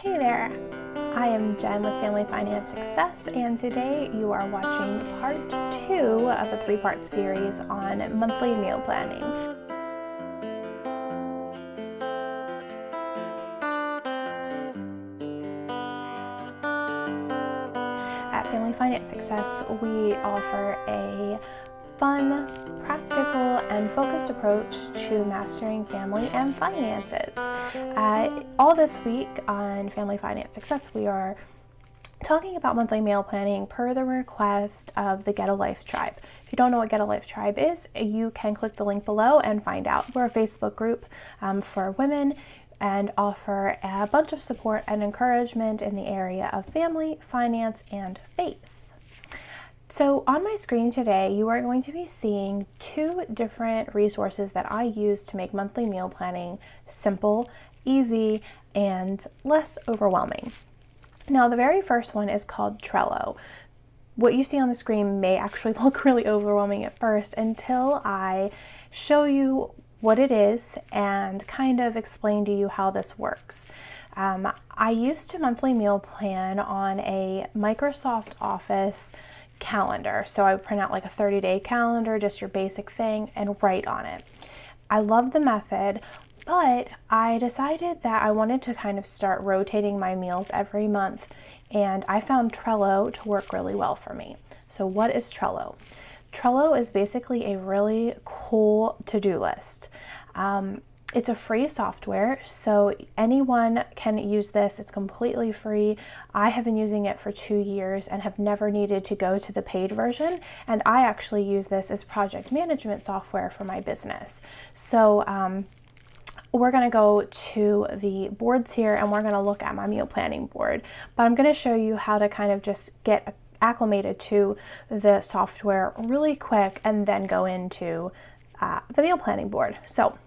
Hey there, I am Jen with Family Finance Success, and today you are watching part 2 of a 3-part series on monthly meal planning. At Family Finance Success, we offer a fun, practical, and focused approach to mastering family and finances. All this week on Family Finance Success, we are talking about monthly meal planning per the request of the Get a Life Tribe. If you don't know what Get a Life Tribe is, you can click the link below and find out. We're a Facebook group for women and offer a bunch of support and encouragement in the area of family, finance, and faith. So on my screen today, you are going to be seeing 2 different resources that I use to make monthly meal planning simple, easy, and less overwhelming. Now, the very first one is called Trello. What you see on the screen may actually look really overwhelming at first until I show you what it is and kind of explain to you how this works. I used to monthly meal plan on a Microsoft Office calendar. So I would print out like a 30-day calendar, just your basic thing, and write on it. I love the method, but I decided that I wanted to kind of start rotating my meals every month, and I found Trello to work really well for me. So what is Trello? Trello is basically a really cool to-do list. It's a free software, so anyone can use this. It's completely free. I have been using it for 2 years and have never needed to go to the paid version, and I actually use this as project management software for my business. So we're going to go to the boards here and we're going to look at my meal planning board, but I'm going to show you how to kind of just get acclimated to the software really quick and then go into the meal planning board. So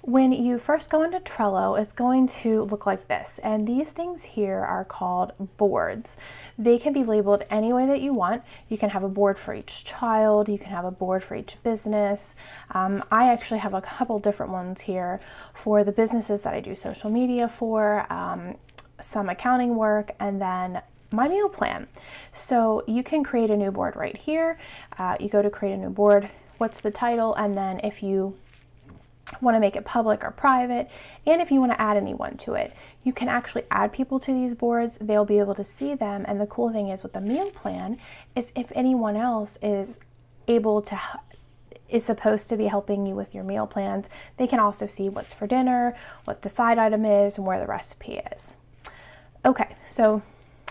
when you first go into Trello, it's going to look like this, and these things here are called boards. They can be labeled any way that you want. You can have a board for each child, you can have a board for each business. I actually have a couple different ones here for the businesses that I do social media for, some accounting work, and then my meal plan. So you can create a new board right here. You go to create a new board, what's the title, and then if you want to make it public or private, and if you want to add anyone to it, you can actually add people to these boards. They'll be able to see them, and the cool thing is with the meal plan is if anyone else is supposed to be helping you with your meal plans, they can also see what's for dinner, what the side item is, and where the recipe is. Okay, so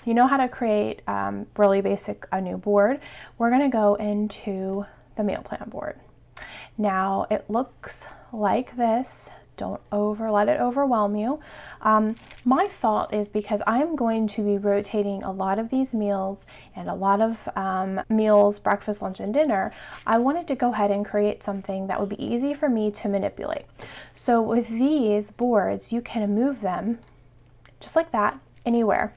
you know how to create really basic a new board. We're going to go into the meal plan board. Now it looks like this. Don't let it overwhelm you. My thought is because I'm going to be rotating a lot of these meals and a lot of meals, breakfast, lunch, and dinner, I wanted to go ahead and create something that would be easy for me to manipulate. So with these boards, you can move them just like that, anywhere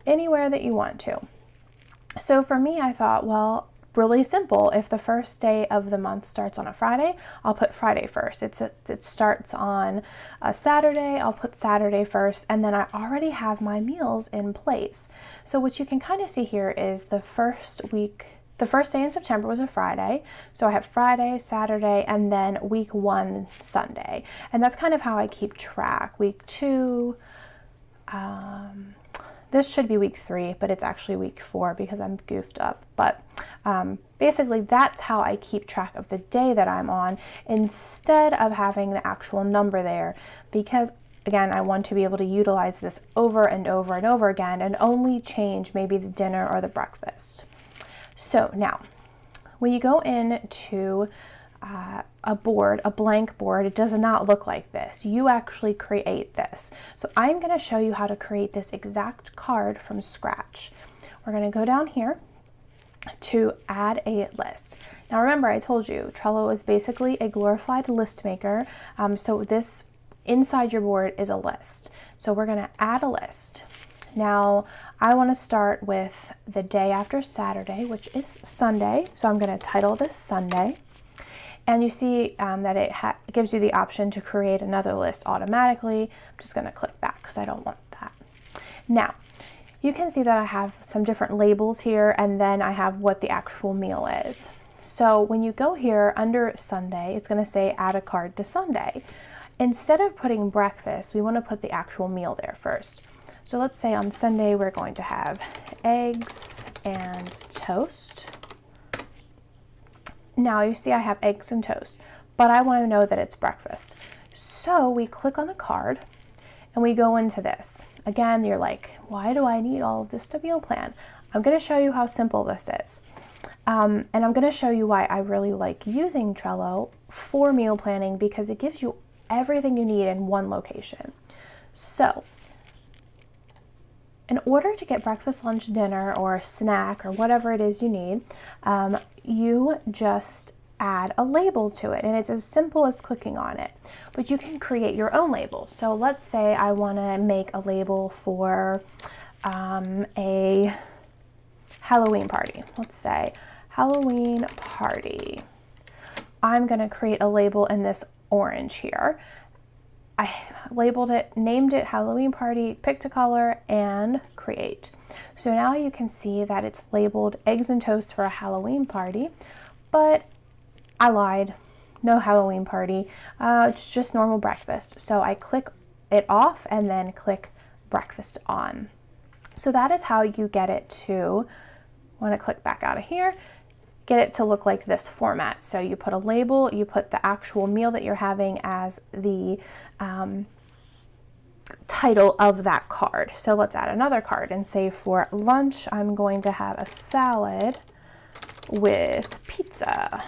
that you want to. So for me, I thought, well, really simple. If the first day of the month starts on a Friday, I'll put Friday first. It starts on a Saturday, I'll put Saturday first, and then I already have my meals in place. So what you can kind of see here is the first day in September was a Friday. So I have Friday, Saturday, and then week 1, Sunday. And that's kind of how I keep track. Week 2, this should be week 3, but it's actually week 4 because I'm goofed up. But basically that's how I keep track of the day that I'm on instead of having the actual number there, because again, I want to be able to utilize this over and over and over again and only change maybe the dinner or the breakfast. So now when you go into a board, a blank board, it does not look like this. You actually create this. So I'm going to show you how to create this exact card from scratch. We're going to go down here to add a list. Now remember, I told you Trello is basically a glorified list maker. So this inside your board is a list. So we're going to add a list. Now I want to start with the day after Saturday, which is Sunday. So I'm going to title this Sunday. And you see that it gives you the option to create another list automatically. I'm just going to click that because I don't want that. Now, you can see that I have some different labels here, and then I have what the actual meal is. So when you go here under Sunday, it's going to say add a card to Sunday. Instead of putting breakfast, we want to put the actual meal there first. So let's say on Sunday we're going to have eggs and toast. Now you see I have eggs and toast, but I want to know that it's breakfast. So we click on the card and we go into this. Again, you're like, why do I need all of this to meal plan? I'm going to show you how simple this is. And I'm going to show you why I really like using Trello for meal planning, because it gives you everything you need in one location. So in order to get breakfast, lunch, dinner, or a snack, or whatever it is you need, you just add a label to it, and it's as simple as clicking on it. But you can create your own label. So let's say I want to make a label for a Halloween party. Let's say Halloween party. I'm going to create a label in this orange here. I labeled it, named it Halloween party, picked a color, and create. So now you can see that it's labeled eggs and toast for a Halloween party, but I lied, no Halloween party, it's just normal breakfast. So I click it off and then click breakfast on. So that is how you get it to, I want to click back out of here, get it to look like this format. So you put a label, you put the actual meal that you're having as the title of that card. So let's add another card and say for lunch, I'm going to have a salad with pizza.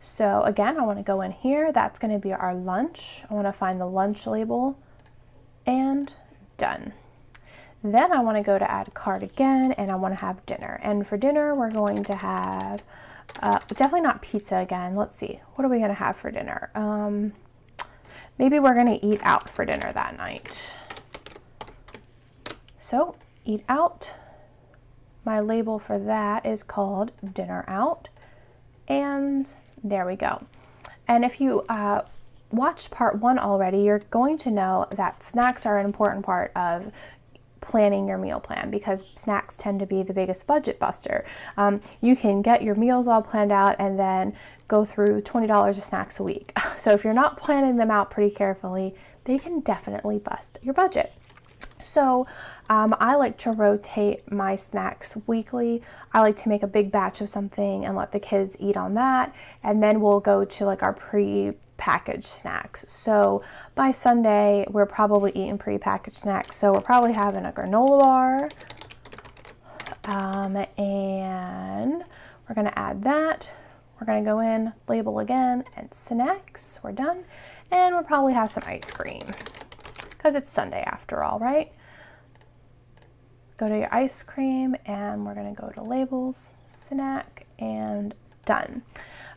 So again, I want to go in here. That's going to be our lunch. I want to find the lunch label and done. Then I want to go to add card again, and I want to have dinner. And for dinner, we're going to have, definitely not pizza again. Let's see, what are we going to have for dinner? Maybe we're going to eat out for dinner that night. So eat out. My label for that is called dinner out. And there we go. And if you watched part 1 already, you're going to know that snacks are an important part of planning your meal plan, because snacks tend to be the biggest budget buster. You can get your meals all planned out and then go through $20 of snacks a week. So if you're not planning them out pretty carefully, they can definitely bust your budget. So I like to rotate my snacks weekly. I like to make a big batch of something and let the kids eat on that, and then we'll go to like our pre-packaged snacks. So by Sunday, we're probably eating pre-packaged snacks. So we're probably having a granola bar, and we're going to add that. We're going to go in, label again, and snacks. We're done. And we'll probably have some ice cream, because it's Sunday after all, right? Go to your ice cream, and we're going to go to labels, snack, and done.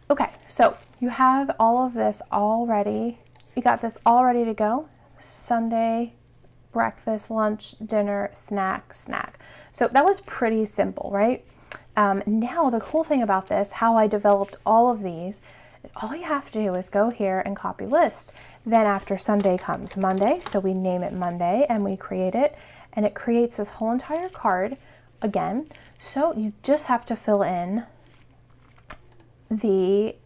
Okay, so you have all of this all ready. You got this all ready to go. Sunday, breakfast, lunch, dinner, snack, snack. So that was pretty simple, right? Now the cool thing about this, how I developed all of these, is all you have to do is go here and copy list. Then after Sunday comes Monday, so we name it Monday and we create it, and it creates this whole entire card again. So you just have to fill in the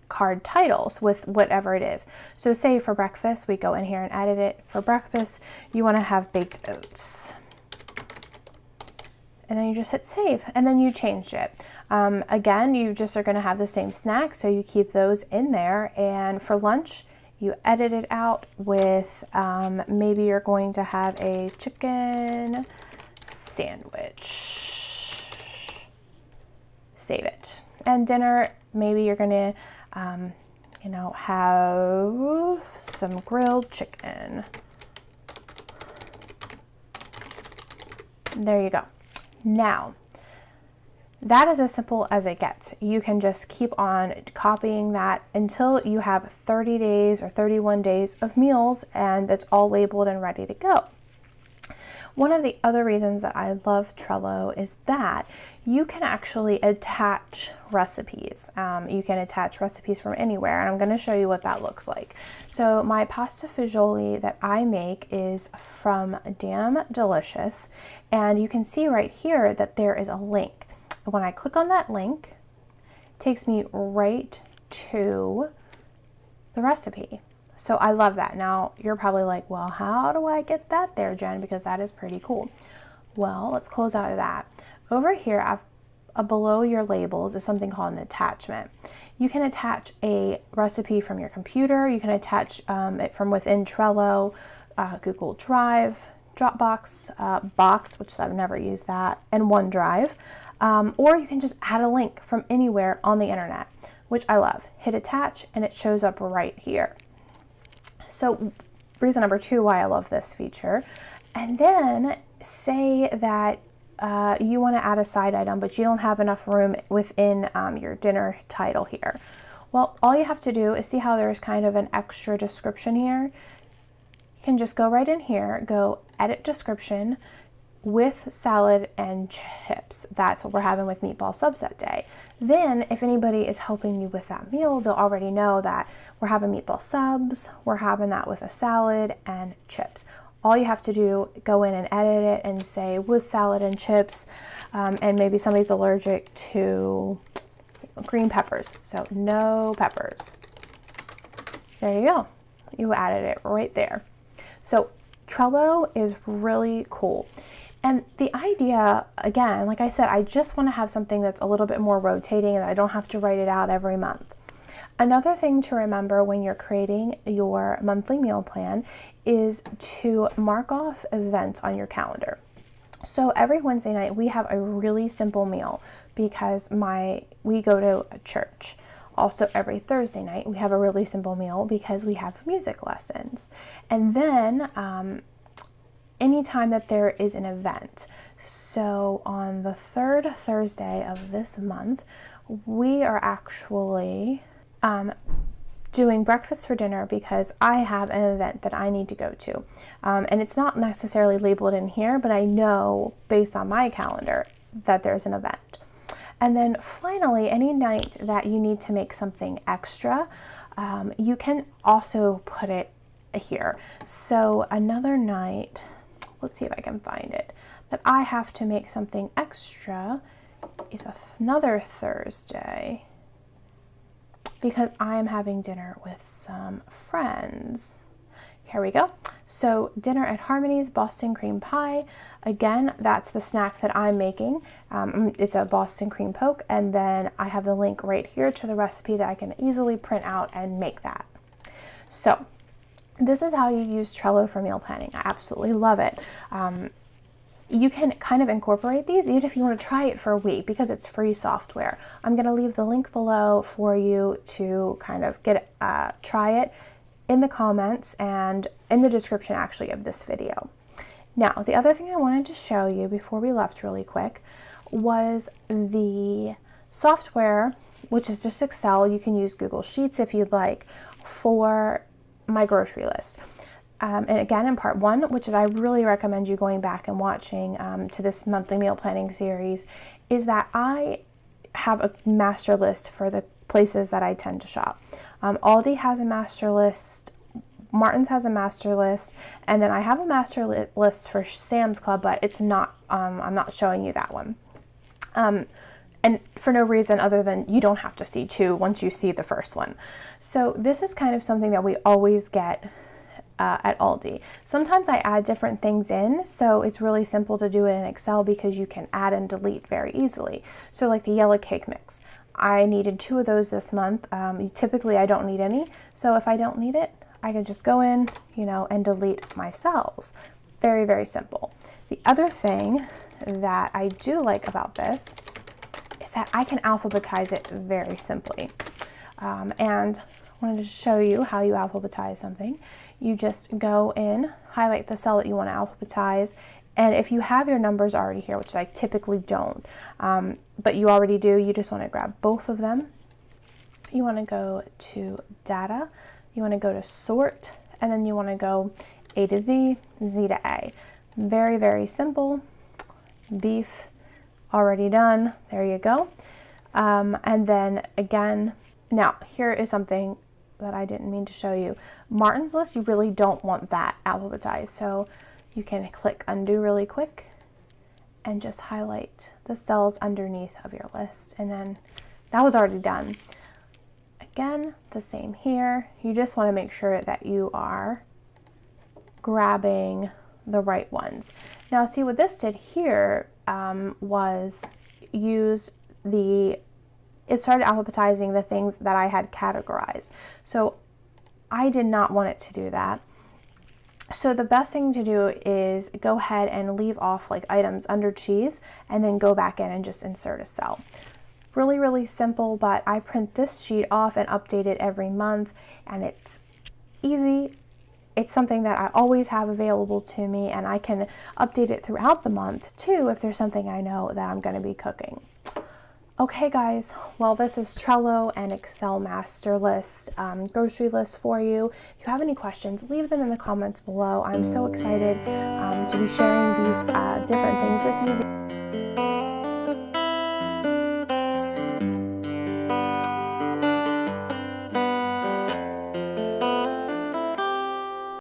card titles with whatever it is. So say for breakfast, we go in here and edit it. For breakfast, you want to have baked oats. And then you just hit save, and then you changed it. Again, you just are going to have the same snacks, so you keep those in there. And for lunch, you edit it out with maybe you're going to have a chicken sandwich. Save it. And dinner, maybe you're going to have some grilled chicken. There you go. Now, that is as simple as it gets. You can just keep on copying that until you have 30 days or 31 days of meals, and it's all labeled and ready to go. One of the other reasons that I love Trello is that you can actually attach recipes. You can attach recipes from anywhere, and I'm going to show you what that looks like. So my pasta fagioli that I make is from Damn Delicious, and you can see right here that there is a link. When I click on that link, it takes me right to the recipe. So I love that. Now you're probably like, well, how do I get that there, Jen? Because that is pretty cool. Well, let's close out of that. Over here, below your labels is something called an attachment. You can attach a recipe from your computer. You can attach it from within Trello, Google Drive, Dropbox, Box, which I've never used that, and OneDrive. Or you can just add a link from anywhere on the internet, which I love. Hit attach and it shows up right here. So reason number 2 why I love this feature. And then say that you want to add a side item, but you don't have enough room within your dinner title here. Well, all you have to do is see how there's kind of an extra description here. You can just go right in here, go edit description with salad and chips. That's what we're having with meatball subs that day. Then if anybody is helping you with that meal, they'll already know that we're having meatball subs, we're having that with a salad and chips. All you have to do, go in and edit it and say with salad and chips, and maybe somebody's allergic to green peppers, so no peppers. There you go. You added it right there. So Trello is really cool. And the idea, again, like I said, I just want to have something that's a little bit more rotating and I don't have to write it out every month. Another thing to remember when you're creating your monthly meal plan is to mark off events on your calendar. So every Wednesday night we have a really simple meal because we go to a church. Also every Thursday night we have a really simple meal because we have music lessons. And then anytime that there is an event. So on the 3rd Thursday of this month, we are actually doing breakfast for dinner because I have an event that I need to go to. And it's not necessarily labeled in here, but I know based on my calendar that there's an event. And then finally, any night that you need to make something extra, you can also put it here. So another night, let's see if I can find it, that I have to make something extra is another Thursday because I am having dinner with some friends. Here we go. So dinner at Harmony's Boston cream pie. Again, that's the snack that I'm making. It's a Boston cream poke, and then I have the link right here to the recipe that I can easily print out and make that. So this is how you use Trello for meal planning. I absolutely love it. You can kind of incorporate these even if you want to try it for a week because it's free software. I'm going to leave the link below for you to kind of try it in the comments and in the description actually of this video. Now, the other thing I wanted to show you before we left really quick was the software, which is just Excel. You can use Google Sheets if you'd like, for my grocery list. And again, in part 1, which is I really recommend you going back and watching to this monthly meal planning series, is that I have a master list for the places that I tend to shop. Aldi has a master list, Martin's has a master list, and then I have a master list for Sam's Club, but it's not, I'm not showing you that one. And for no reason other than you don't have to see 2 once you see the first one. So this is kind of something that we always get at Aldi. Sometimes I add different things in, so it's really simple to do it in Excel because you can add and delete very easily. So like the yellow cake mix. I needed 2 of those this month. Typically I don't need any, so if I don't need it, I can just go in, and delete my cells. Very, very simple. The other thing that I do like about this is that I can alphabetize it very simply. And I wanted to show you how you alphabetize something. You just go in, highlight the cell that you want to alphabetize, and if you have your numbers already here, which I typically don't, but you already do, you just want to grab both of them. You want to go to data, you want to go to sort, and then you want to go A to Z, Z to A. Very, very simple. Beef already done. There you go. And then again, now here is something that I didn't mean to show you. Martin's List, you really don't want that alphabetized. So you can click undo really quick and just highlight the cells underneath of your list. And then that was already done. Again, the same here. You just want to make sure that you are grabbing the right ones. Now see what this did here was it started alphabetizing the things that I had categorized. So I did not want it to do that. So the best thing to do is go ahead and leave off like items under cheese and then go back in and just insert a cell. Really, really simple, but I print this sheet off and update it every month, and it's easy. It's something that I always have available to me, and I can update it throughout the month too if there's something I know that I'm going to be cooking. Okay guys, well this is Trello and Excel master list, grocery list for you. If you have any questions, leave them in the comments below. I'm so excited to be sharing these different things with you.